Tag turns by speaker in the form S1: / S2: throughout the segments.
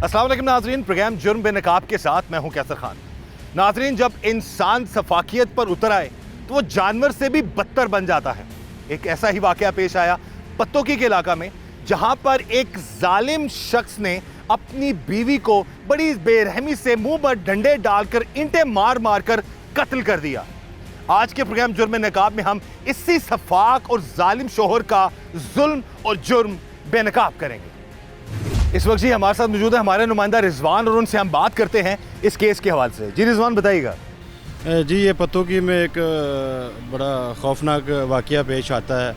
S1: अस्सलाम वालेकुम नाजरीन, प्रोग्राम जुर्म बेनकाब के साथ मैं हूं कैसर खान। नाजरीन, जब इंसान सफाकियत पर उतर आए तो वो जानवर से भी बदतर बन जाता है। एक ऐसा ही वाकया पेश आया पत्तोकी के इलाका में, जहां पर एक जालिम शख्स ने अपनी बीवी को बड़ी बेरहमी से मुंह पर डंडे डालकर ईंटें मार मार कर कत्ल कर दिया। आज के प्रोग्राम जुर्म बेनकाब में हम इसी सफाक और जालिम शोहर का जुल्म और जुर्म बेनकाब करेंगे। इस वक्त जी हमारे साथ मौजूद है हमारे नुमाइंदा रिजवान, और उनसे हम बात करते हैं इस केस के हवाले से। जी रिजवान, बताइएगा।
S2: जी, ये पत्तोकी में एक बड़ा खौफनाक वाक़या पेश आता है।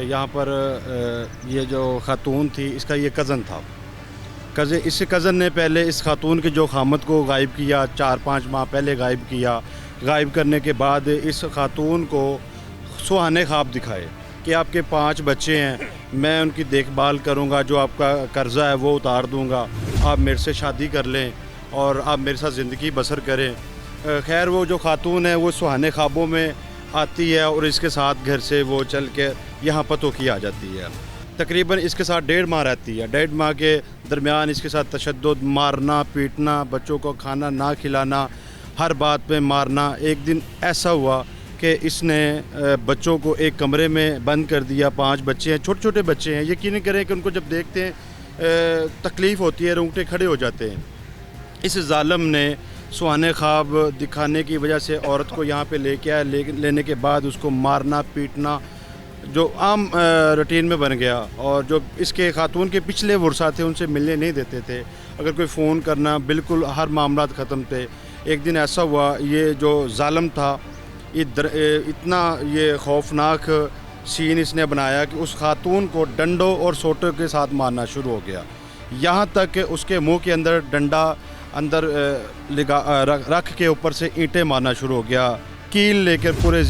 S2: यहाँ पर ये जो खातून थी, इसका ये कज़न था। इस कज़न ने पहले इस खातून के जो खामद को गायब किया, 4-5 माह पहले गायब किया। गायब करने के बाद इस खातून को सुहाने ख्वाब दिखाए कि आपके 5 बच्चे हैं, मैं उनकी देखभाल करूंगा, जो आपका कर्ज़ा है वो उतार दूंगा, आप मेरे से शादी कर लें और आप मेरे साथ ज़िंदगी बसर करें। खैर, वो जो खातून है वो सुहाने ख्वाबों में आती है और इसके साथ घर से वो चल के यहाँ पत्तोकी आ जाती है। तकरीबन इसके साथ 1.5 माह रहती है। 1.5 माह के दरमियान इसके साथ तशद्दुद, मारना पीटना, बच्चों को खाना ना खिलाना, हर बात पे मारना। एक दिन ऐसा हुआ कि इसने बच्चों को एक कमरे में बंद कर दिया। 5 बच्चे हैं, छोटे छोटे बच्चे हैं। यकीन करें कि उनको जब देखते हैं तकलीफ़ होती है, रोंगटे खड़े हो जाते हैं। इस जालिम ने सुहाने ख्वाब दिखाने की वजह से औरत को यहाँ पे लेके आया। लेने के बाद उसको मारना पीटना जो आम रूटीन में बन गया। और जो इसके खातून के पिछले वर्षा थे उनसे मिलने नहीं देते थे। अगर कोई फ़ोन करना, बिल्कुल हर मामला ख़त्म थे। एक दिन ऐसा हुआ, ये जो जालिम था इतना ये खौफनाक सीन इसने बनाया कि उस खातून को डंडों और सोटों के साथ मारना शुरू हो गया। यहाँ तक कि उसके मुंह के अंदर डंडा अंदर रख के ऊपर से ईंटें मारना शुरू हो गया। कील लेकर पूरे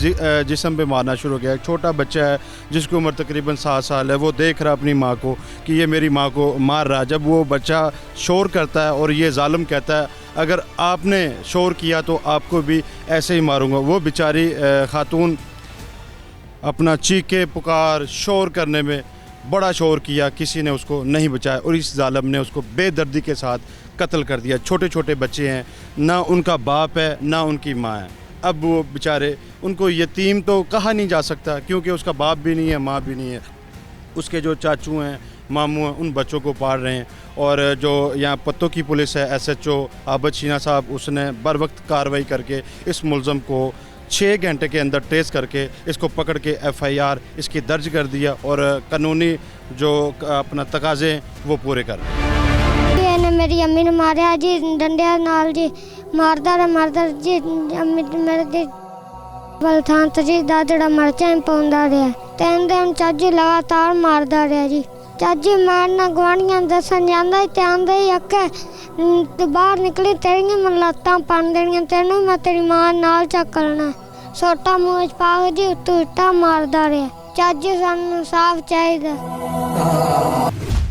S2: जिस्म पे मारना शुरू हो गया। एक छोटा बच्चा है जिसकी उम्र तकरीबन 7 साल है, वो देख रहा अपनी माँ को कि ये मेरी माँ को मार रहा। जब वो बच्चा शोर करता है और ये जालिम कहता है अगर आपने शोर किया तो आपको भी ऐसे ही मारूंगा, वो बेचारी खातून अपना चीखे पुकार शोर करने में बड़ा शोर किया, किसी ने उसको नहीं बचाया और इस जालिम ने उसको बेदर्दी के साथ कत्ल कर दिया। छोटे छोटे बच्चे हैं, ना उनका बाप है ना उनकी माँ है। अब वो बेचारे, उनको यतीम तो कहा नहीं जा सकता क्योंकि उसका बाप भी नहीं है, माँ भी नहीं है। उसके जो चाचू हैं, मामू हैं, उन बच्चों को पाल रहे हैं। और जो यहाँ पत्तोकी पुलिस है, SHO आबद शीना साहब, उसने बर वक्त कार्रवाई करके इस मुलज़म को 6 घंटे के अंदर ट्रेस करके इसको पकड़ के FIR इसकी दर्ज कर दिया और कानूनी जो अपना तकाज़े वो पूरे कर
S3: ने मेरी अम्मी ने मारिया जी, डंडे नाल जी मारदा जी। अम्मी मेरे दी बलथान जी दा जड़ा मरचा पाउंदा रहा। 3 दिन चाची लगातार मारदा रहा जी। चाची मारना गवानियां दसन जांदा ते आंदे ही अक्के ते बाहर निकली, तेरियां मैं लत्तां पन देनियां, तेनू मैं तेरी मां नाल चकलना। सोटा मुंह च पा के जी उत्तों इट्टा मारदा रहा। चाची सानू साफ चाहिदा।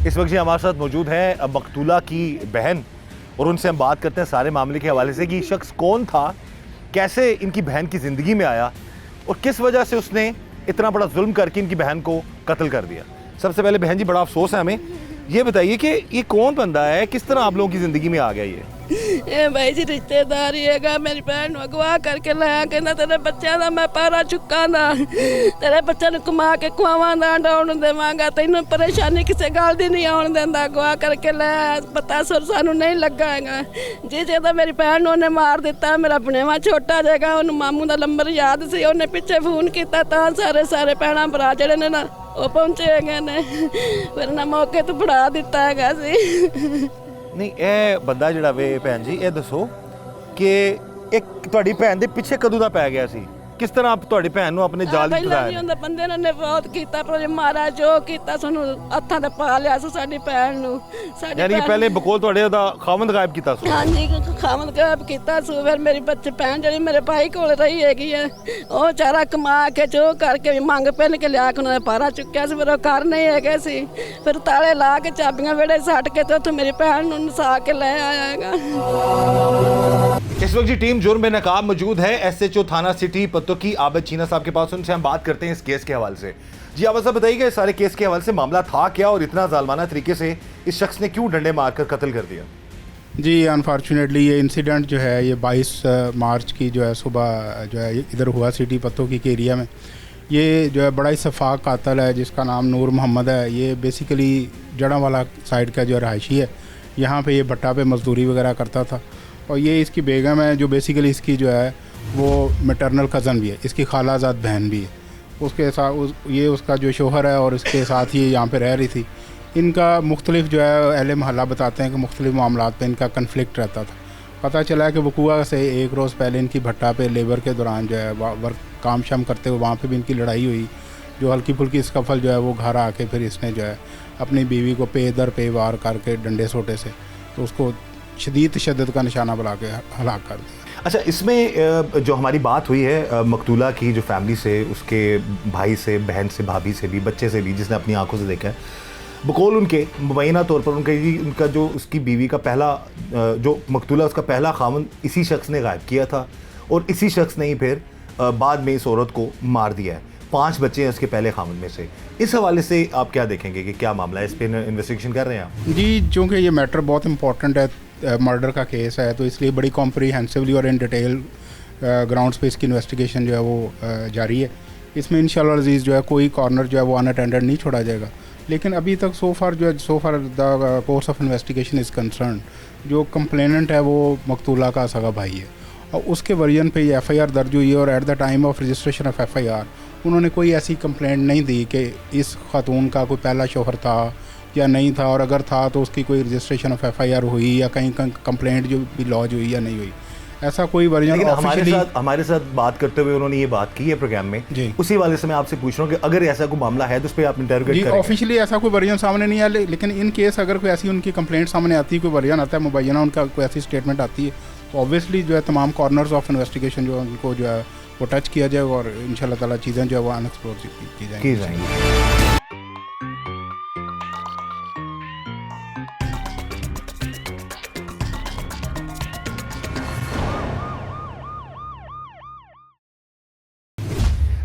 S1: इस वक्त जी हमारे साथ मौजूद है मकतूला की बहन, और उनसे हम बात करते हैं सारे मामले के हवाले से कि शख्स कौन था, कैसे इनकी बहन की ज़िंदगी में आया और किस वजह से उसने इतना बड़ा जुल्म करके इनकी बहन को कत्ल कर दिया। सबसे पहले बहन जी, बड़ा अफसोस है हमें, ये बताइए कि ये कौन बंदा है, किस तरह आप लोगों की ज़िंदगी में आ गया ये
S4: भाई जी रिश्तेदार ही है। मेरी बहन अगवा करके लाया, कहना तेरे बच्चों का मैं पारा चुका ना, तेरे बच्चों को कमा के खुआवा ना डाउन देवांगा, तेन परेशानी किसी गल की नहीं आने देंदा। अगवा करके लाया, पता सुर सानू नहीं लगा है। जे तो मेरी बहन उन्हें मार दिता। मेरा बनेवा छोटा जगह, उन्होंने मामू का नंबर याद से, उन्हें पिछे फोन किया, सारे भैन भरा जड़े ने ना वो पहुंचे गए ने, फिर ना मौके तो फड़ा दिता है सी।
S1: नहीं, ਇਹ ਬੰਦਾ ਜਿਹੜਾ ਵੇ ਭੈਣ ਜੀ, ਇਹ ਦੱਸੋ ਕਿ ਇੱਕ ਤੁਹਾਡੀ ਭੈਣ ਦੇ ਪਿੱਛੇ ਕਦੋਂ ਦਾ ਪੈ ਗਿਆ ਸੀ? किस तरह आप ਤੁਹਾਡੀ ਭੈਣ ਨੂੰ ਆਪਣੇ ਜਾਲ ਵਿੱਚ ਫਸਾਇਆ?
S4: ਉਹਦੇ ਬੰਦੇ ਨੇ ਬਹੁਤ ਕੀਤਾ, ਪਰ ਮਾਰਾ ਜੋ ਕੀਤਾ ਸਾਨੂੰ ਹੱਥਾਂ ਤੇ ਪਾ ਲਿਆ ਸੀ ਸਾਡੀ ਭੈਣ ਨੂੰ।
S1: ਯਾਨੀ ਕਿ ਪਹਿਲੇ ਬਕੌਲ ਤੁਹਾਡੇ ਦਾ ਖਾਵੰਦ ਗਾਇਬ ਕੀਤਾ ਸੀ?
S4: ਹਾਂਜੀ, ਖਾਮਦ ਕੇ ਕੀਤਾ ਸੂ ਫਿਰ ਮੇਰੀ ਬੱਚੇ ਭੈਣ ਜਿਹੜੀ ਮੇਰੇ ਭਾਈ ਕੋਲ ਰਹੀ ਹੈਗੀ ਹੈ ਉਹ ਵਿਚਾਰਾ ਕਮਾ ਕੇ ਜੋ ਕਰਕੇ ਮੰਗ ਪਹਿਨ ਕੇ ਲਿਆ ਕੇ ਉਹਨਾਂ ਨੇ ਪਾਰਾ ਚੁੱਕਿਆ ਸੀ ਫਿਰ ਉਹ ਘਰ ਨਹੀਂ ਹੈਗੇ ਸੀ ਫਿਰ ਤਾਲੇ ਲਾ ਕੇ ਚਾਬੀਆਂ ਵੇੜੇ ਸੱਟ ਕੇ ਤੇ ਉੱਥੇ ਮੇਰੀ ਭੈਣ ਨੂੰ ਨਸਾ ਕੇ ਲੈ ਆਇਆ ਹੈਗਾ।
S1: इस वक्त जी टीम जुर्म बेनकाब मौजूद है SHO थाना सिटी पत्तो की आबिद चीना साहब के पास, उनसे हम बात करते हैं इस केस के हवाले से। जी आबिद साहब बताइए इस सारे केस के हवाले से मामला था क्या और इतना जालमाना तरीके से इस शख्स ने क्यों डंडे मारकर कत्ल कर दिया?
S5: जी अनफॉर्चुनेटली ये इंसिडेंट जो है ये 22 मार्च की जो है सुबह जो है इधर हुआ सिटी पत्तो की के एरिया में। ये जो है बड़ा ही शफाक कातिल है जिसका नाम नूर मोहम्मद है। ये बेसिकली जड़ावाला साइड का जो रहायशी है, यहाँ पे ये भट्टा पे मजदूरी वगैरह करता था और ये इसकी बेगम है जो बेसिकली इसकी जो है वो मैटरनल कज़न भी है, इसकी खालाजाद बहन भी है। उसके साथ ये उसका जो शोहर है और इसके साथ ही यहाँ पे रह रही थी। इनका मुख्तलिफ जो है अहले महल्ला बताते हैं कि मुख्तलिफ मामलात पे इनका कन्फ्लिक्ट रहता था। पता चला है कि वकूआ से एक रोज़ पहले इनकी भट्टा पे लेबर के दौरान जो है वर्क काम शाम करते हुए वहाँ पे भी इनकी लड़ाई हुई, जो हल्की फुल्की स्कफल जो है वो घर आके फिर इसने जो है अपनी बीवी को पे दर पे वार करके डंडे सोटे से तो उसको शदीद तशद्दुद का निशाना बना के हलाक कर दिया।
S1: अच्छा, इसमें जो हमारी बात हुई है मकतूला की जो फैमिली से, उसके भाई से, बहन से, भाभी से भी, बच्चे से भी, जिसने अपनी आंखों से देखा है, बकौल उनके मुबैना तौर पर उनका जो उसकी बीवी का पहला जो मकतूला उसका पहला खामन इसी शख्स ने गायब किया था और इसी शख्स ने ही फिर बाद में इस औरत को मार दिया है। 5 बच्चे हैं उसके पहले खामन में से। इस हवाले से आप क्या देखेंगे कि क्या मामला है, इस पर इन्वेस्टिगेशन कर रहे हैं आप?
S5: जी चूँकि ये मैटर बहुत इंपॉर्टेंट है, मर्डर का केस है, तो इसलिए बड़ी कॉम्प्रीहेंसिवली और इन डिटेल ग्राउंड्स पे इसकी इन्वेस्टिगेशन जो है वो जारी है। इसमें इंशाल्लाह अज़ीज़ जो है कोई कॉर्नर जो है वो अनअटेंडेड नहीं छोड़ा जाएगा। लेकिन अभी तक so far the course of investigation is concern जो कंप्लेनेंट है वो मकतूला का सगा भाई है और उसके वर्जन पे ये FIR दर्ज हुई है और at the time of registration of FIR उन्होंने कोई ऐसी कंप्लेंट नहीं दी कि इस खातून का कोई पहला शोहर था या नहीं था, और अगर था तो उसकी कोई रजिस्ट्रेशन ऑफ FIR हुई या कहीं कंप्लेंट जो भी लॉज हुई या नहीं हुई, ऐसा कोई वर्जन।
S1: लेकिन हमारे साथ बात करते हुए उन्होंने ये बात की है प्रोग्राम में जी। उसी वाले से मैं आपसे पूछ रहा हूँ कि अगर ऐसा कोई मामला है तो उस पर आप इंटरोगेट करेंगे?
S5: ऑफिशियली ऐसा कोई वर्जन सामने नहीं आया, लेकिन इन केस अगर कोई ऐसी उनकी कंप्लेंट सामने आती है, कोई वर्जन आता है मुबैना उनका कोई ऐसी स्टेटमेंट आती है, तो ऑब्वियसली जो है तमाम कॉर्नर्स ऑफ इन्वेस्टिगेशन जो उनको जो है वो टच किया जाएगा और इंशाल्लाह ताला चीज़ें जो है वो अनएक्सप्लोर की जाएंगी।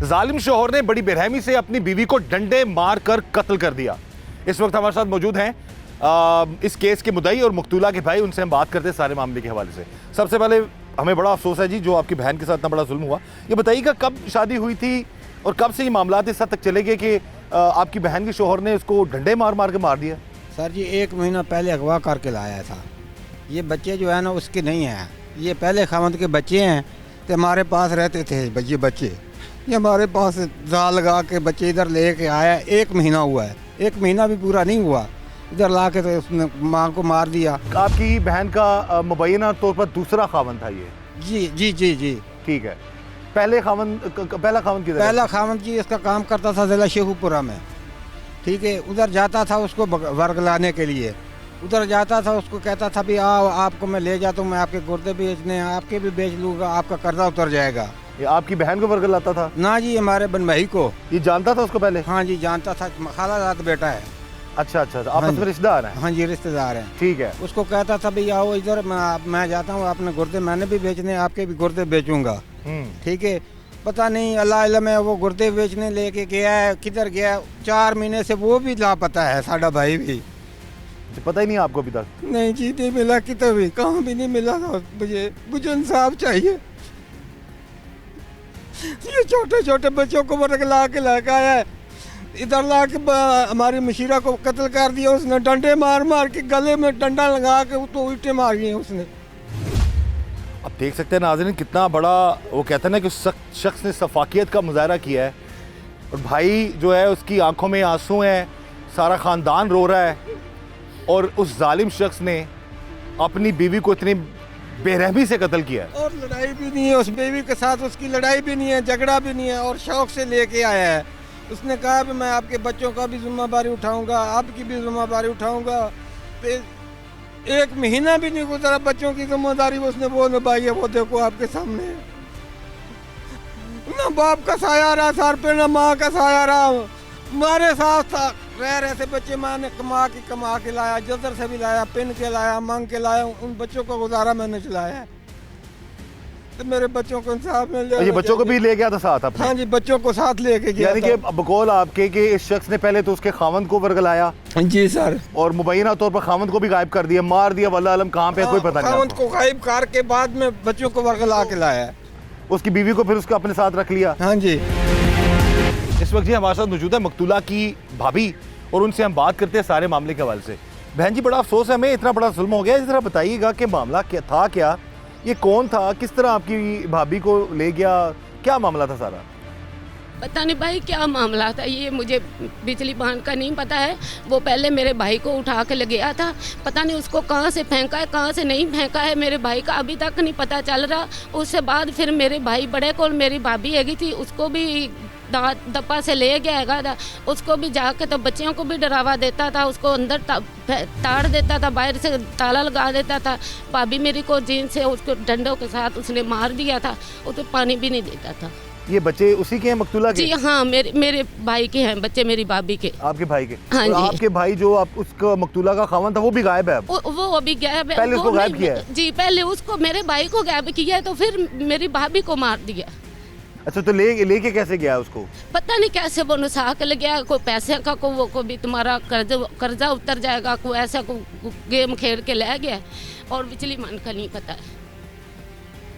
S1: जालिम शोहर ने बड़ी बेरहमी से अपनी बीवी को डंडे मार कर कत्ल कर दिया। इस वक्त हमारे साथ मौजूद हैं इस केस के मुद्दई और मकतूला के भाई, उनसे हम बात करते हैं सारे मामले के हवाले से। सबसे पहले हमें बड़ा अफसोस है जी जो आपकी बहन के साथ इतना बड़ा जुल्म हुआ। ये बताइएगा कब शादी हुई थी और कब से ये मामला इस हद तक चले गए कि आपकी बहन के शोहर ने उसको डंडे मार मार के मार दिया?
S6: सर जी 1 महीना पहले अगवा करके लाया था। ये बच्चे जो है ना उसके नहीं हैं, ये पहले खामद के बच्चे हैं तो हमारे पास रहते थे। ये बच्चे ये हमारे पास जाल लगा के बच्चे इधर लेके आया। 1 महीना हुआ है, 1 महीना भी पूरा नहीं हुआ, इधर ला के तो उसने माँ को मार दिया। आपकी
S1: बहन का मुबैना तौर पर दूसरा खामन था ये?
S6: जी जी जी जी
S1: ठीक है। पहला खामन किधर?
S6: पहला खामन जी इसका काम करता था ज़िला शेखुपुरा में, ठीक है। उधर जाता था उसको वर्ग लाने के लिए, उधर जाता था, उसको कहता था भी आओ आपको मैं ले जाता हूँ, मैं आपके गुर्दे बेचने आपके भी बेच लूँगा, आपका कर्जा उतर जाएगा।
S1: ये आपकी बहन को वर्ग लाता था?
S6: ना जी हमारे बन भाई को।
S1: ये जानता था उसको पहले?
S6: हाँ जी जानता था, खालाजाद बेटा है।
S1: अच्छा, आपस में रिश्तेदार हैं?
S6: हाँ जी रिश्तेदार हैं।
S1: ठीक है।
S6: उसको कहता था भैया आओ इधर, मैं जाता हूँ अपने गुर्दे मैंने भी बेचने, आपके भी गुर्दे बेचूंगा, ठीक है। पता नहीं अल्लाह इल्म है वो गुर्दे बेचने लेके गया है, किधर गया, 4 महीने से वो भी लापता है, साडा भाई भी।
S1: पता ही नहीं आपको अभी तक?
S6: नहीं जी नहीं मिला, कितना भी कहाँ भी नहीं मिला था मुझे इंसाफ चाहिए। ये छोटे छोटे बच्चों को वर्ग ला के लेकर आया है, इधर ला के हमारी मशीरा को कत्ल कर दिया उसने, डंडे मार मार के गले में डंडा लगा के तो उल्टे मार दिए उसने।
S1: अब देख सकते हैं नाज़रीन कितना बड़ा वो कहते हैं ना कि शख्स ने सफाकियत का मुजाहरा किया है और भाई जो है उसकी आंखों में आंसू हैं, सारा ख़ानदान रो रहा है और उस जालिम शख्स ने अपनी बीवी को इतनी बेरहमी से कत्ल किया है।
S6: और लड़ाई भी नहीं है उस बीवी के साथ, उसकी लड़ाई भी नहीं है, झगड़ा भी नहीं है और शौक से लेके आया है। उसने कहा भी मैं आपके बच्चों का भी जिम्मेदारी उठाऊंगा, आपकी भी जिम्मेदारी उठाऊंगा। 1 महीना भी नहीं गुजरा, बच्चों की जिम्मेदारी उसने वो निभाई है, वो देखो आपके सामने। ना बाप का साया रहा सर पे, ना माँ का साया रहा। हमारे साथ था, रह रहे थे बच्चे, मैंने कमा के लाया, जदर से भी लाया, पिन के लाया, मांग के लाया, उन बच्चों का गुजारा मैंने चलाया। तो मेरे बच्चों को इंसाफ मिल जाए।
S1: ये बच्चों को भी ले गया था साथ अपने?
S6: हाँ जी, बच्चों को साथ लेके गया।
S1: यानी कि बकौल आपके कि इस शख्स ने पहले तो उसके खावंद को वर्गलाया
S6: जी सर,
S1: और मुबैना तौर पर खावंद को भी गायब कर दिया, मार दिया, वल्लाह आलम कहाँ पे कोई पता नहीं।
S6: खावंद को गायब कर के बाद में बच्चों को वर्गला के लाया।
S1: उसकी बीवी को फिर उसको अपने साथ रख लिया।
S6: हाँ जी।
S1: इस वक्त जी हमारे साथ मौजूद है मकतूला की भाभी और उनसे हम बात करते हैं सारे मामले के हवाले से। बहन जी, बड़ा अफसोस है हमें, इतना बड़ा जुल्म हो गया। इस तरह बताइएगा कि मामला क्या था, क्या ये कौन था, किस तरह आपकी भाभी को ले गया, क्या मामला था सारा?
S4: पता नहीं भाई क्या मामला था, ये मुझे बिजली बहन का नहीं पता है। वो पहले मेरे भाई को उठा के ले गया था, पता नहीं उसको कहाँ से फेंका है कहाँ से नहीं फेंका है, मेरे भाई का अभी तक नहीं पता चल रहा। उससे बाद फिर मेरे भाई बड़े को मेरी भाभी हैगी थी, उसको भी दप्पा से ले गया था, उसको भी जाके तो बच्चियों को भी डरावा देता था, उसको अंदर ताड़ देता था, बाहर से ताला लगा देता था। भाभी मेरी को जीन से उसको डंडों के साथ उसने मार दिया था, उसको पानी भी नहीं देता था।
S1: ये बच्चे उसी के हैं, मकतूला के?
S4: जी हाँ, मेरे भाई के हैं बच्चे, मेरी भाभी के।
S1: आपके भाई के?
S4: हाँ
S1: और
S4: जी।
S1: आपके भाई जो आप उसका मकतूला का खावन था वो भी गायब है अब?
S4: वो अभी गायब है।
S1: पहले उसको गायब किया है?
S4: जी, पहले उसको मेरे भाई को गायब किया है, तो फिर मेरी भाभी को मार दिया।
S1: अच्छा, तो लेके कैसे गया उसको?
S4: पता नहीं कैसे वो नुसा के लग गया, कोई पैसे का को भी तुम्हारा कर्जा उतर जाएगा, कोई ऐसा को गेम खेल के ले गया, और बिजली मन का नहीं पता है।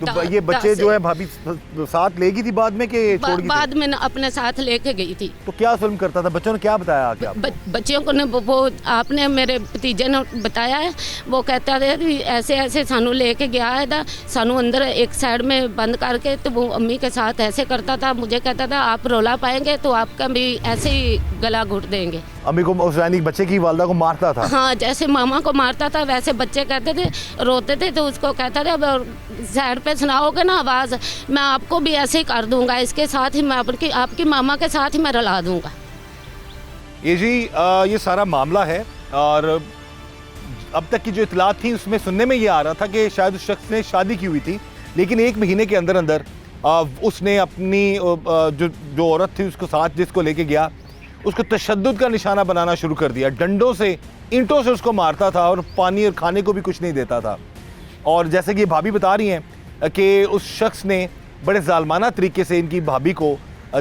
S1: तो ये बच्चे जो है भाभी साथ ले गई थी बाद में कि छोड़ गई थी?
S4: बाद में अपने साथ लेके गई थी।
S1: तो क्या जुल्म करता था? बच्चों ने क्या बताया क्या?
S4: बच्चियों को ने वो आपने मेरे भतीजे ने बताया है, वो कहता था कि ऐसे ऐसे सानू लेके गया है था, सानू अंदर एक साइड में बंद करके, तो वो अम्मी के साथ ऐसे करता था, मुझे कहता था आप रोला पाएंगे तो आपका भी ऐसे ही गला घुट देंगे।
S1: अम्मी को उस यानी बच्चे की वालदा को मारता था?
S4: हाँ, जैसे मामा को मारता था वैसे बच्चे कहते थे, रोते थे, तो उसको कहता था साइड पे सुनाओगे ना आवाज़, मैं आपको भी ऐसे ही कर दूंगा, इसके साथ ही मैं आपकी मामा के साथ ही मैं रला दूंगा।
S1: ये जी ये सारा मामला है, और अब तक की जो इतलात थी उसमें सुनने में ये आ रहा था कि शायद उस शख्स ने शादी की हुई थी, लेकिन 1 महीने के अंदर अंदर उसने अपनी जो औरत थी उसको साथ जिसको लेके गया उसको तशद्दुद का निशाना बनाना शुरू कर दिया, डंडों से ईंटों से उसको मारता था और पानी और खाने को भी कुछ नहीं देता था। और जैसे कि भाभी बता रही हैं कि उस शख्स ने बड़े जालमाना तरीके से इनकी भाभी को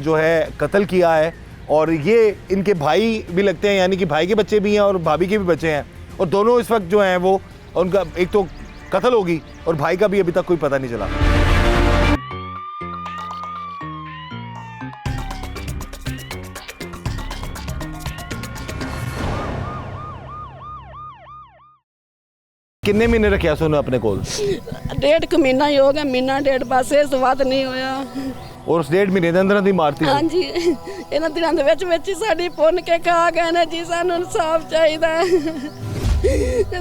S1: जो है कत्ल किया है, और ये इनके भाई भी लगते हैं, यानी कि भाई के बच्चे भी हैं और भाभी के भी बच्चे हैं, और दोनों इस वक्त जो हैं वो उनका एक तो कत्ल होगी और भाई का भी अभी तक कोई पता नहीं चला। किन्ने महीने रखा सोनू अपने कोल?
S4: 1.5 महीना ही हो गया, महीना 1.5 बस, इस बात नहीं होया।
S1: और उस 1.5 महीने ਦੇ ਅੰਦਰ ਦੀ ਮਾਰਤੀ?
S4: हाँ जी, ਇਹਨਾਂ ਦਿਨਾਂ ਦੇ ਵਿੱਚ ਹੀ ਸਾਡੀ ਪੁੰਨ ਕੇ ਖਾ ਗਏ ਨੇ ਜੀ, ਸਾਨੂੰ ਇਨਸਾਫ ਚਾਹੀਦਾ ਹੈ।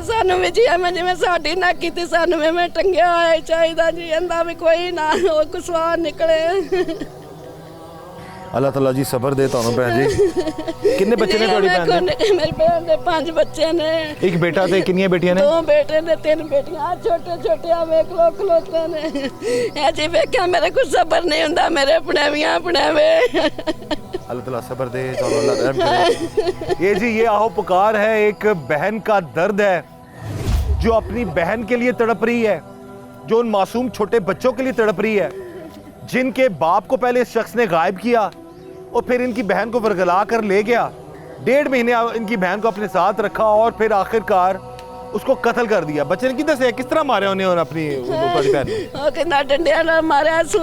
S4: ਸਾਨੂੰ ਵੀ ਜੀ ਐਵੇਂ ਜਿਵੇਂ ਸਾਡੀ ਨਾ ਕੀਤੀ, ਸਾਨੂੰ ਐਵੇਂ ਟੰਗਿਆ ਹੋਇਆ ਚਾਹੀਦਾ ਜੀ, ਇਹਦਾ ਵੀ ਕੋਈ ਨਾ ਕੋਈ ਸਵਾਦ ਨਿਕਲੇ।
S1: अल्लाह ताला जी सबर दे ਤੁਹਾਨੂੰ ਭੈਣ ਜੀ। ਕਿੰਨੇ ਬੱਚੇ ਨੇ ਤੁਹਾਡੀ ਭੈਣ ਦੇ?
S4: ਮੇਰੀ ਭੈਣ ਦੇ 5 ਬੱਚੇ ਨੇ।
S1: ਇੱਕ ਬੇਟਾ ਤੇ ਕਿੰਨੀਆਂ ਬੇਟੀਆਂ ਨੇ?
S4: 2 ਬੇਟੇ ਨੇ, 3 ਬੇਟੀਆਂ, ਛੋਟੇ ਛੋਟੇ ਆ ਵੇਖ ਲੋ ਖਲੋਤੇ ਨੇ। ਇਹ ਜੀ ਵੇਖਿਆ ਮੇਰੇ ਕੋਲ ਸਬਰ ਨਹੀਂ ਹੁੰਦਾ, ਮੇਰੇ ਆਪਣੇ ਵੀ ਆਪਣੇ ਵੇ।
S1: अल्लाह ताला सबर दे, अल्लाह रहम करे। ये जी ये आहो पुकार है, एक बहन का दर्द है जो अपनी बहन के लिए तड़प रही है, जो उन मासूम छोटे बच्चों के लिए तड़प रही है, जिनके बाप को पहले इस शख्स ने गायब किया और फिर इनकी बहन को वर्गला कर ले गया, 1.5 महीने इनकी बहन को अपने साथ रखा और फिर आखिरकार उसको कत्ल कर दिया। बच्चे ने किधर से किस तरह मारे उन्हें और अपनी बहन?
S4: ਉਹ ਕਹਿੰਦਾ ਡੰਡਿਆਂ ਨਾਲ ਮਾਰਿਆ ਸੂ,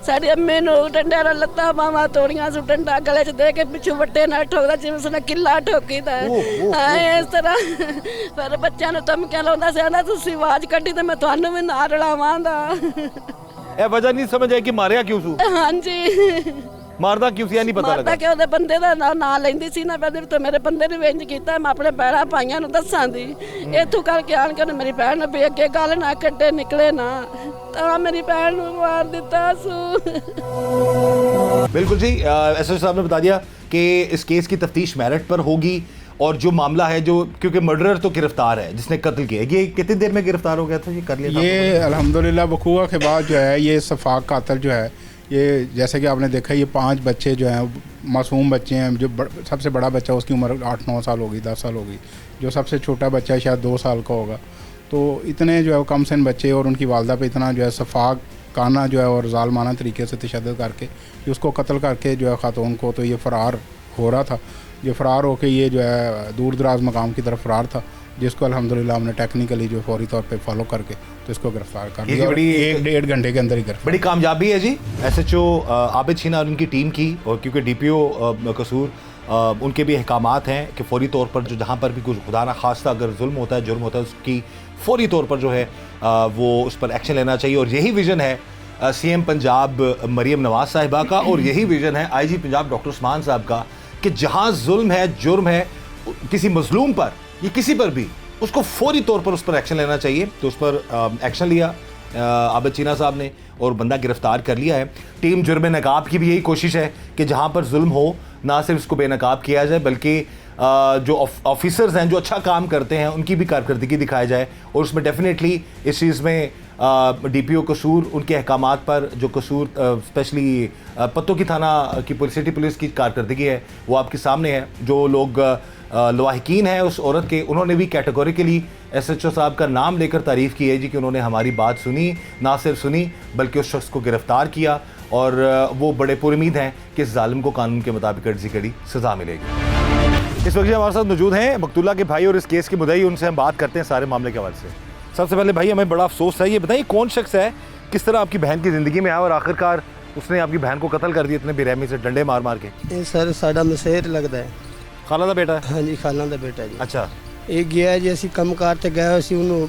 S4: ਸਾਡੀ ਅੰਮੀ ਨੂੰ ਡੰਡਿਆਂ ਨਾਲ ਲੱਤਾਂ ਬਾਹਾਂ ਤੋੜੀਆਂ ਸੂ, ਡੰਡਾ ਗਲੇ 'ਚ ਦੇ ਕੇ ਪਿੱਛੋਂ ਵੱਟੇ ਨਾਲ ਠੋਕਦਾ ਜਿਵੇਂ ਉਸਨੇ ਕਿੱਲਾ ਠੋਕੀਦਾ ਹੈ। ਇਸ ਤਰ੍ਹਾਂ ਫਿਰ ਬੱਚਿਆਂ ਨੂੰ ਧਮਕੀਆਂ ਲਾਉਂਦਾ ਸੀ, ਆਂਦਾ ਤੁਸੀਂ ਆਵਾਜ਼ ਕੱਢੀ ਤੇ ਮੈਂ ਤੁਹਾਨੂੰ ਵੀ ਨਾਲ ਰਲਾਵਾਂਗਾ।
S1: ਇਹ ਵਜ੍ਹਾ ਨਹੀਂ ਸਮਝ ਆਈ ਕਿ ਮਾਰਿਆ ਕਿਉਂ ਸੂ?
S4: ਹਾਂਜੀ,
S1: ਮਾਰਦਾ ਕਿਉਂ ਸੀ ਇਹ ਨਹੀਂ ਪਤਾ
S4: ਮਾਰਦਾ
S1: ਲੱਗਾ।
S4: ਕਿ ਉਹਦੇ ਬੰਦੇ ਦਾ ਨਾਂ ਲੈਂਦੀ ਸੀ ਨਾ, ਫਿਰ ਤੇ ਮੇਰੇ ਬੰਦੇ ਨੇ ਵੇਂਜ ਕੀਤਾ, ਮੈਂ ਆਪਣੇ ਭੈਣਾਂ ਭਾਈਆਂ ਨੂੰ ਦੱਸਾਂ ਦੀ, ਇੱਥੋਂ ਕਰਕੇ ਆਣ ਕੇ ਮੇਰੀ ਭੈਣ ਨੇ ਵੀ ਅੱਗੇ ਗੱਲ ਨਾ ਕੱਢੇ ਨਿਕਲੇ ਨਾ, ਤਾਂ ਮੇਰੀ ਭੈਣ ਨੂੰ ਮਾਰ ਦਿੱਤਾ ਸੂ।
S1: बिल्कुल जी, एसएसपी साहब ने बता दिया कि इस केस की तफ्तीश मेरिट पर होगी और जो मामला है जो, क्योंकि मर्डरर तो गिरफ्तार है जिसने कत्ल किया, ये कितनी देर में गिरफ्तार हो गया था, ये कर लिया था?
S5: ये अल्हम्दुलिल्लाह वकूआ के बाद जो है ये सफाक कातिल जो है, ये जैसे कि आपने देखा ये 5 बच्चे जो हैं मासूम बच्चे हैं। जो सबसे बड़ा बच्चा उसकी उम्र 8-9 साल होगी, 10 साल होगी। जो सबसे छोटा बच्चा है शायद 2 साल का होगा। तो इतने जो है कम सिन बच्चे और उनकी वालदा पे इतना जो है सफाक काना जो है और ज़ालमाना तरीके से तशद्दुद करके कि उसको कत्ल करके जो है ख़ातून को, तो ये फ़रार हो रहा था। ये फ़रार होकर ये जो है दूर दराज मकाम की तरफ फ़रार था, जिसको अल्हम्दुलिल्लाह हमने टेक्निकली जो फौरी तौर पे फॉलो करके तो इसको गिरफ्तार कर लिया।
S1: बड़ी
S5: 1-1.5 घंटे के अंदर ही गिरफ्तार।
S1: बड़ी कामयाबी है जी SHO आबिद शीना और उनकी टीम की, और क्योंकि DPO कसूर उनके भी अहकामात हैं कि फौरी तौर पर जो जहाँ पर भी कुछ खुदा ना खास्ता अगर जुल्म होता है, जुर्म होता है, उसकी फौरी तौर पर जो है वो उस पर एक्शन लेना चाहिए। और यही विज़न है CM पंजाब मरीम नवाज साहिबा का, और यही विज़न है IG पंजाब डॉक्टर उस्मान साहब का कि जहाँ जुल्म है, जुर्म है किसी मजलूम पर, ये किसी पर भी, उसको फौरी तौर पर उस पर एक्शन लेना चाहिए। तो उस पर एक्शन लिया आबिद शीना साहब ने और बंदा गिरफ्तार कर लिया है। टीम जुर्म नकाब की भी यही कोशिश है कि जहाँ पर जुल्म हो ना सिर्फ उसको बेनकाब किया जाए, बल्कि जो ऑफिसर्स हैं जो अच्छा काम करते हैं उनकी भी कारकर्दगी दिखाई जाए। और उसमें डेफिनेटली इस चीज़ में DPO कसूर, उनके अहकामात पर जो कसूर, स्पेशली पत्तों की थाना की सिटी पुलिस की कारकर्दगी है वो आपके सामने है। जो लोग लवाहिकीन हैं उस औरत के, उन्होंने भी कैटेगोरिकली SHO साहब का नाम लेकर तारीफ़ की है जी कि उन्होंने हमारी बात सुनी, ना सिर्फ सुनी बल्कि उस शख्स को गिरफ़्तार किया, और वो बड़े पुरुमीद हैं कि इस जालिम को कानून के मुताबिक कड़ी से कड़ी सज़ा मिलेगी। इस वक्त हमारे साथ मौजूद हैं मकतूला के भाई और इस केस के मुद्दई, उनसे हम बात करते हैं सारे मामले के हवाले से। सबसे पहले भाई हमें बड़ा अफसोस है, ये बताइए कौन शख्स है, किस तरह आपकी बहन की ज़िंदगी में आया और आखिरकार उसने आपकी बहन को कत्ल कर दिया इतने बेरहमी से, डंडे मार मार के?
S7: ਇਹ ਸਰ ਸਾਡਾ ਮਸੇਰ ਲੱਗਦਾ ਹੈ।
S1: खाला का बेटा है?
S7: ਹਾਂਜੀ ਖਾਲਾਂ ਦਾ ਬੇਟਾ ਜੀ।
S1: अच्छा,
S7: ਇਹ ਗਿਆ ਜੀ, ਅਸੀਂ ਕੰਮਕਾਰ ਤੇ ਗਏ ਹੋਏ ਸੀ, ਉਹਨੂੰ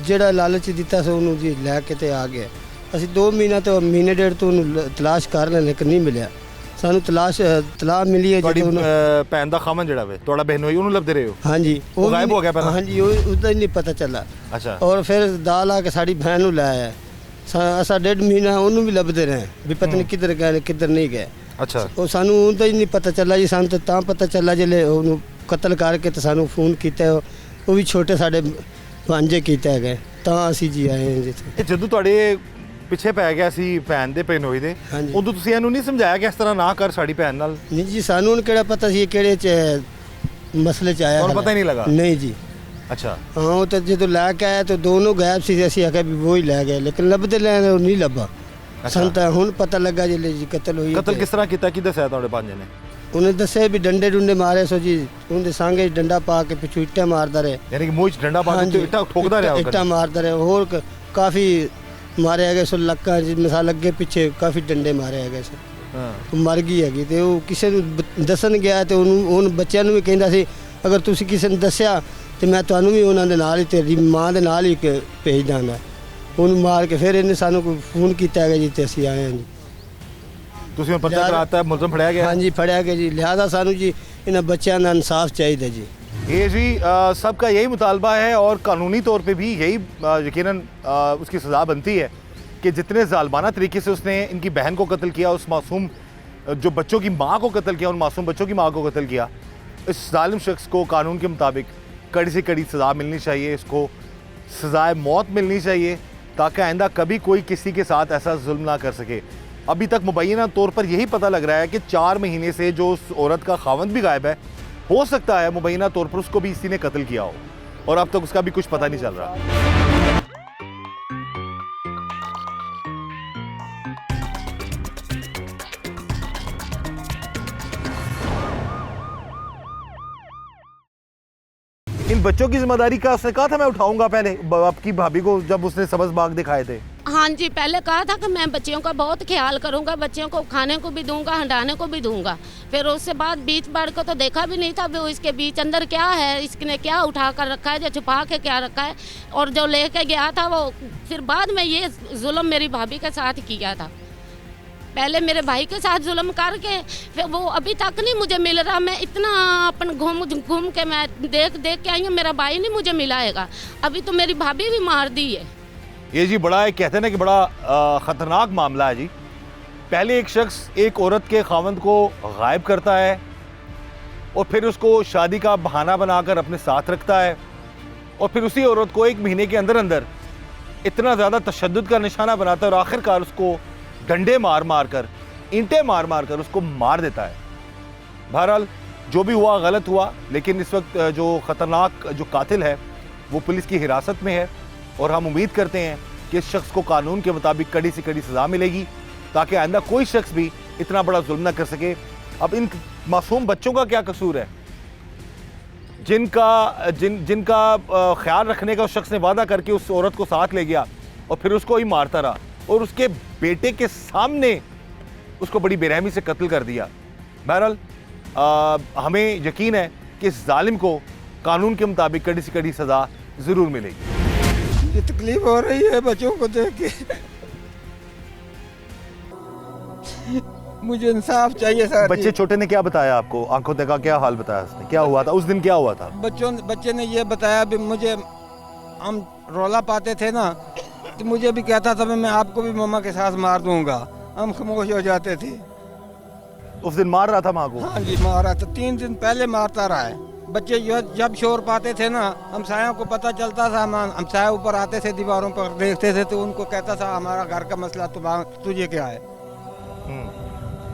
S7: ਜਿਹੜਾ ਲਾਲਚ ਦਿੱਤਾ ਸੀ ਉਹਨੂੰ ਜੀ ਲੈ ਕੇ ਤੇ ਆ ਗਿਆ। ਅਸੀਂ 2 ਮਹੀਨਾ ਤੋਂ ਮਹੀਨੇ ਡੇਢ ਤੋਂ ਉਹਨੂੰ ਤਲਾਸ਼ ਕਰ ਰਹੇ ਲੇਕਿਨ ਨਹੀਂ ਮਿਲਿਆ। ਸਾਨੂੰ ਤਲਾਹ ਮਿਲੀ ਹੈ
S1: ਤੁਹਾਡੀ
S7: ਜਦੋਂ ਉਹਨੂੰ,
S1: ਭੈਣ ਦਾ ਖਾਮਨ ਜਿਹੜਾ ਵੇ ਤੁਹਾਡਾ ਬਹਿਨ ਹੋਈ, ਉਹਨੂੰ ਲੱਭਦੇ ਰਹੇ ਹੋ?
S7: ਹਾਂਜੀ
S1: ਉਹ ਗਾਇਬ
S7: ਵੀ-
S1: ਹੋ ਗਿਆ ਪਹਿਲਾਂ?
S7: ਹਾਂਜੀ ਉਹਦਾ ਹੀ ਨਹੀਂ ਪਤਾ ਚੱਲਾ।
S1: अच्छा,
S7: ਔਰ ਫਿਰ ਦਾਲ ਆ ਕੇ ਸਾਡੀ ਭੈਣ ਨੂੰ ਲੈ ਆਇਆ। ਅਸਾਂ 1.5 ਮਹੀਨਾ ਉਹਨੂੰ ਵੀ ਲੱਭਦੇ ਰਹੇ ਵੀ ਪਤਾ ਨਹੀਂ ਕਿੱਧਰ ਗਏ ਨੇ ਕਿੱਧਰ ਨਹੀਂ ਗਏ।
S1: अच्छा,
S7: ਉਹ ਸਾਨੂੰ ਉਹਦਾ ਹੀ ਨਹੀਂ ਪਤਾ ਚੱਲਾ ਜੀ। ਸਾਨੂੰ ਤਾਂ ਪਤਾ ਚੱਲਾ ਜਿਹੜੇ ਉਹਨੂੰ ਕਤਲ ਕਰਕੇ ਤੇ ਸਾਨੂੰ ਫੋਨ ਕੀਤਾ, ਉਹ ਵੀ ਛੋਟੇ ਸਾਡੇ ਭਾਂਜੇ ਕੀਤਾ ਹੈਗਾ, ਤਾਂ ਅਸੀਂ ਜੀ ਆਏ ਹਾਂ ਜਿੱਥੇ।
S1: ਇਹ ਜਦੋਂ ਤੁਹਾਡੇ ਪਿੱਛੇ ਪੈ ਗਿਆ ਸੀ ਭੈਣ ਦੇ ਪੈਨੋਈ ਦੇ,
S7: ਹਾਂਜੀ।
S1: ਉਦੋਂ ਤੁਸੀਂ ਇਹਨੂੰ ਨਹੀਂ ਸਮਝਾਇਆ ਕਿ ਇਸ ਤਰ੍ਹਾਂ ਨਾ ਕਰ ਸਾਡੀ ਭੈਣ ਨਾਲ?
S7: ਨਹੀਂ ਜੀ, ਸਾਨੂੰ ਹੁਣ ਕਿਹੜਾ ਪਤਾ ਸੀ ਇਹ ਕਿਹੜੇ ਚ ਮਸਲੇ ਚ ਆਇਆ।
S1: ਤੁਹਾਨੂੰ ਪਤਾ ਹੀ ਨਹੀਂ
S7: ਹਾਲੇ।
S1: ਲੱਗਾ?
S7: ਨਹੀਂ ਜੀ।
S1: अच्छा,
S7: ਹਾਂ ਉਹ ਤਾਂ ਜਦੋਂ ਲੈ ਕੇ ਆਇਆ ਤਾਂ ਦੋਨੋਂ ਗਾਇਬ ਸੀ। ਅਸੀਂ ਆਖਿਆ ਵੀ ਉਹ ਹੀ ਲੈ ਗਏ, ਲੇਕਿਨ ਲੱਭਦੇ ਲੈ ਉਹ ਨਹੀਂ ਲੱਭਾ। ਸਾਨੂੰ ਤਾਂ ਹੁਣ ਪਤਾ ਲੱਗਾ ਜਿਹੜੇ ਜੀ ਕਤਲ ਹੋਈ।
S1: ਕਤਲ ਕਿਸ ਤਰ੍ਹਾਂ ਕੀਤਾ, ਕੀ ਦੱਸਿਆ ਤੁਹਾਡੇ ਭਾਂਜੇ ਨੇ?
S7: ਉਹਨੇ ਦੱਸਿਆ ਵੀ ਡੰਡੇ ਡੁੰਡੇ ਮਾਰੇ ਸੋ ਜੀ, ਉਹਦੇ ਸਾਂਗੇ 'ਚ ਡੰਡਾ ਪਾ ਕੇ ਪਿੱਛੋਂ ਇੱਟਾਂ ਮਾਰਦਾ ਰਿਹਾ।
S1: ਯਾਨੀ ਕਿ ਮੂੰਹ 'ਚ ਡੰਡਾ ਪਾ ਕੇ ਇੱਟਾਂ ਠੋਕਦਾ ਰਿਹਾ?
S7: ਇੱਟਾਂ ਮਾਰਦਾ ਰਿਹਾ। ਹੋਰ ਕਾਫੀ ਮਾਰੇ ਹੈਗੇ ਸੋ, ਲੱਕਾਂ ਚ ਮਿਸਾਲ ਅੱਗੇ ਪਿੱਛੇ ਕਾਫੀ ਡੰਡੇ ਮਾਰੇ ਹੈਗੇ ਸੋ।
S1: ਹਾਂ,
S7: ਉਹ ਮਰ ਗਈ ਹੈਗੀ ਤੇ ਉਹ ਕਿਸੇ ਨੂੰ ਦੱਸਣ ਗਿਆ ਤੇ ਉਹਨੂੰ ਬੱਚਿਆਂ ਨੂੰ ਵੀ ਕਹਿੰਦਾ ਸੀ ਅਗਰ ਤੁਸੀਂ ਕਿਸੇ ਨੂੰ ਦੱਸਿਆ ਤੇ ਮੈਂ ਤੁਹਾਨੂੰ ਵੀ ਉਹਨਾਂ ਦੇ ਨਾਲ ਹੀ, ਤੇਰੀ ਮਾਂ ਦੇ ਨਾਲ ਹੀ ਭੇਜ ਦਾਂਗਾ। ਉਹਨੂੰ ਮਾਰ ਕੇ ਫਿਰ ਇਹਨੇ ਸਾਨੂੰ ਕੋਈ ਫੋਨ ਕੀਤਾ ਹੈਗਾ ਜੀ ਤੇ ਅਸੀਂ ਆਏ ਹਾਂ ਜੀ।
S1: ਤੁਸੀਂ ਪਰਚਾ ਕਰਾਤਾ, ਮੁਲਜ਼ਮ ਫੜਿਆ ਗਿਆ?
S7: ਹਾਂਜੀ ਫੜਿਆ ਗਿਆ ਜੀ। ਲਿਹਾਜ਼ਾ ਸਾਨੂੰ ਜੀ ਇਹਨਾਂ ਬੱਚਿਆਂ ਦਾ ਇਨਸਾਫ ਚਾਹੀਦਾ ਜੀ।
S1: ये जी सबका यही मुतालबा है और कानूनी तौर पे भी यही यकीनन उसकी सज़ा बनती है कि जितने ज़ालमाना तरीके से उसने इनकी बहन को कत्ल किया, उस मासूम जो बच्चों की माँ को कत्ल किया, उन मासूम बच्चों की माँ को कत्ल किया, इस जालिम शख्स को कानून के मुताबिक कड़ी से कड़ी सज़ा मिलनी चाहिए। इसको सज़ाए मौत मिलनी चाहिए ताकि आइंदा कभी कोई किसी के साथ ऐसा जुल्म ना कर सके। अभी तक मुबैना तौर पर यही पता लग रहा है कि 4 महीने से जो उस औरत का खावंद भी गायब है, हो सकता है मुबैना तौर पर उसको भी इसी ने कत्ल किया हो, और अब तक उसका भी कुछ पता नहीं चल रहा। इन बच्चों की जिम्मेदारी का उसने कहा था मैं उठाऊंगा पहले, आपकी भाभी को जब उसने सब्ज बाग दिखाए थे।
S4: हाँ जी, पहले कहा था कि मैं बच्चियों का बहुत ख्याल करूंगा, बच्चियों को खाने को भी दूंगा, हंडाने को भी दूंगा। फिर उसके बाद बीच बार को तो देखा भी नहीं था वो इसके बीच अंदर क्या है, इसने क्या उठा कर रखा है, जो छुपा के क्या रखा है, और जो लेके गया था वो फिर बाद में ये जुल्म मेरी भाभी के साथ किया था। पहले मेरे भाई के साथ जुल्म करके फिर वो अभी तक नहीं मुझे मिल रहा। मैं इतना अपन घूम के मैं देख के आई हूँ, मेरा भाई नहीं मुझे मिलाएगा। अभी तो मेरी भाभी भी मार दी है।
S1: ये जी बड़ा एक कहते हैं ना कि बड़ा ख़तरनाक मामला है जी। पहले एक शख्स एक औरत के खावंद को गायब करता है, और फिर उसको शादी का बहाना बनाकर अपने साथ रखता है और फिर उसी औरत को 1 महीने के अंदर अंदर इतना ज़्यादा तशद्दुद का निशाना बनाता है और आखिरकार उसको डंडे मार मार कर, ईंटें मार मार कर उसको मार देता है। बहरहाल जो भी हुआ गलत हुआ, लेकिन इस वक्त जो ख़तरनाक जो कातिल है वो पुलिस की हिरासत में है और हम उम्मीद करते हैं कि इस शख्स को कानून के मुताबिक कड़ी से कड़ी सज़ा मिलेगी ताकि आइंदा कोई शख्स भी इतना बड़ा जुल्म न कर सके। अब इन मासूम बच्चों का क्या कसूर है जिनका ख्याल रखने का उस शख्स ने वादा करके उस औरत को साथ ले गया और फिर उसको ही मारता रहा और उसके बेटे के सामने उसको बड़ी बेरहमी से कत्ल कर दिया। बहरहाल हमें यकीन है कि इस जालिम को कानून के मुताबिक कड़ी से कड़ी सज़ा ज़रूर मिलेगी।
S6: ये तकलीफ हो रही है बच्चों को देख के, मुझे इंसाफ चाहिए सर।
S1: बच्चे छोटे ने क्या बताया आपको? आंखों देखा क्या हाल बताया उसने? क्या हुआ था उस दिन? क्या हुआ था?
S6: बच्चे ने ये बताया भी मुझे, हम रौला पाते थे ना तो मुझे भी कहता था मैं आपको भी मम्मा के साथ मार दूंगा, हम खामोश हो जाते थे।
S1: उस दिन मार रहा था माँ को?
S6: हाँ जी मार रहा था, 3 दिन पहले मारता रहा है। बच्चे जब शोर पाते थे ना, हमसायों को पता चलता था, हमसाया ऊपर आते थे दीवारों पर देखते थे तो उनको कहता था हमारा घर का मसला तुझे क्या है।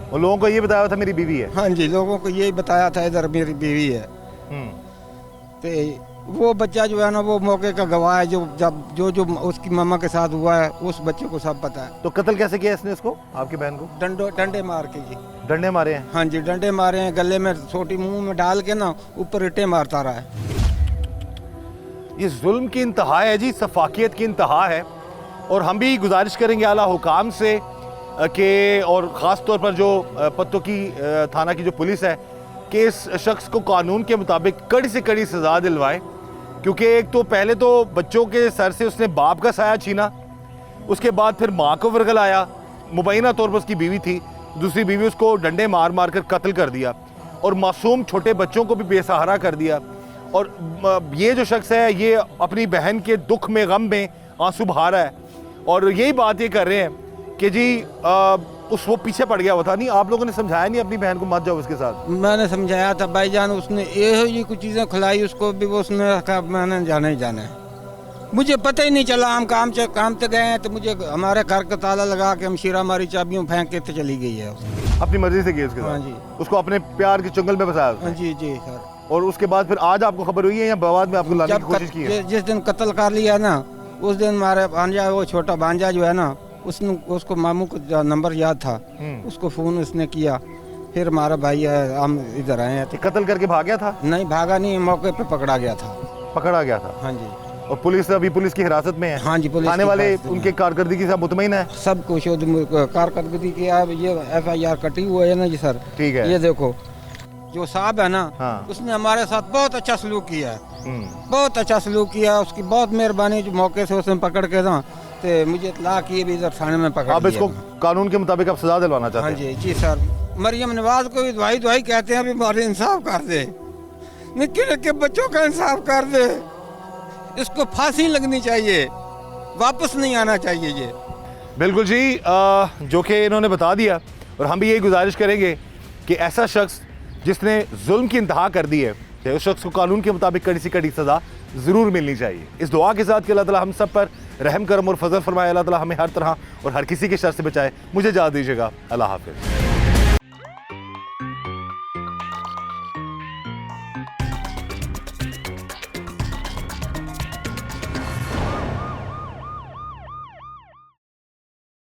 S1: और लोगों को ये बताया था मेरी बीवी है?
S6: हाँ जी, लोगों को यही बताया था इधर मेरी बीवी है। तो वो बच्चा जो है ना वो मौके का गवाह है, जो उसकी मम्मा के साथ हुआ है उस बच्चे को सब पता है।
S1: तो कत्ल कैसे किया इसने इसको, आपकी बहन को?
S6: डंडे मार के जी।
S1: डंडे मारे हैं?
S6: हाँ जी, डंडे मारे हैं, गले में छोटी मुंह में डाल के ना ऊपर ईंटें मारता रहा है।
S1: ये जुल्म की इंतहा है जी, सफाकियत की इंतहा है। और हम भी गुजारिश करेंगे आला हुकाम से कि, और ख़ास तौर पर जो पत्तों की थाना की जो पुलिस है, कि इस शख्स को कानून के मुताबिक कड़ी से कड़ी सज़ा दिलवाएं। क्योंकि एक तो पहले तो बच्चों के सर से उसने बाप का साया छीना, उसके बाद फिर माँ को वरगलाया, मुबैना तौर पर उसकी बीवी थी, दूसरी बीवी उसको डंडे मार मार कर कत्ल कर दिया और मासूम छोटे बच्चों को भी बेसहारा कर दिया। और ये जो शख्स है ये अपनी बहन के दुख में, गम में आंसू बहा रहा है और यही बात ये कर रहे हैं कि जी वो पीछे पड़ गया हुआ था। नहीं, आप लोगों ने समझाया नहीं अपनी बहन को मत जाओ उसके साथ?
S6: मैंने समझाया था भाईजान, उसने ये कुछ चीज़ें खिलाई उसको भी, वो उसने रखा, मैंने जाना ही जाना है। मुझे पता ही नहीं चला, हम काम से गए हैं तो मुझे हमारे घर का ताला लगा के हम शीरा मारी चाबियों फेंक के तो चली गई है।
S1: अपनी मर्जी से गई उसके साथ?
S6: हाँ जी।
S1: उसको अपने प्यार के चंगल में फंसाया?
S6: हाँ जी जी सर।
S1: और उसके बाद फिर आज आपको खबर हुई है या बाद में आपको लाने की कोशिश की है?
S6: जिस दिन कत्ल कर लिया ना उस दिन हमारे भांजा, वो छोटा भांजा जो है ना, उसको मामू को नंबर याद था, उसको फ़ोन उसने किया, फिर हमारा भाई है, हम इधर आए हैं। तो
S1: कत्ल करके भाग गया था?
S6: नहीं भागा नहीं, मौके पे पकड़ा गया था।
S1: पकड़ा गया था?
S6: हाँ जी।
S1: और पुलिस अभी पुलिस की हिरासत में है?
S6: हाँ जी, पुलिस
S1: थाने वाले उनके कारकर्दगी से मुतमईन है?
S6: सब कुछ कारकर्दगी की है। ये FIR कटी हुई है ना जी सर। ठीक है। ये देखो जो साहब है ना, हाँ। उसने हमारे साथ बहुत अच्छा सलूक किया है, बहुत अच्छा सलूक किया, उसकी बहुत मेहरबानी। जो मौके से उसने पकड़ के ना तो मुझे इत्तला किए भी इधर थाने में पकड़।
S1: अब इसको कानून के मुताबिक आप सजा दिलवाना चाहते हैं?
S6: हाँ जी जी सर। मरियम नवाज को भी दुआई कहते हैं, अभी हमारे इंसाफ कर दे, निक्के निक्के बच्चों का इंसाफ कर दे, इसको फांसी लगनी चाहिए, वापस नहीं आना चाहिए ये।
S1: बिल्कुल जी, जो कि इन्होंने बता दिया। और हम भी यही गुजारिश करेंगे कि ऐसा शख्स जिसने जुल्म की इंतहा कर दी है, उस शख्स को कानून के मुताबिक कड़ी से कड़ी सज़ा ज़रूर मिलनी चाहिए। इस दुआ के साथ कि अल्लाह ताला हम सब पर रहम करम और फजल फरमाए, अल्लाह ताला हमें हर तरह और हर किसी के शर से बचाए। मुझे इजाज़त दीजिएगा, अल्लाह हाफ़िज़।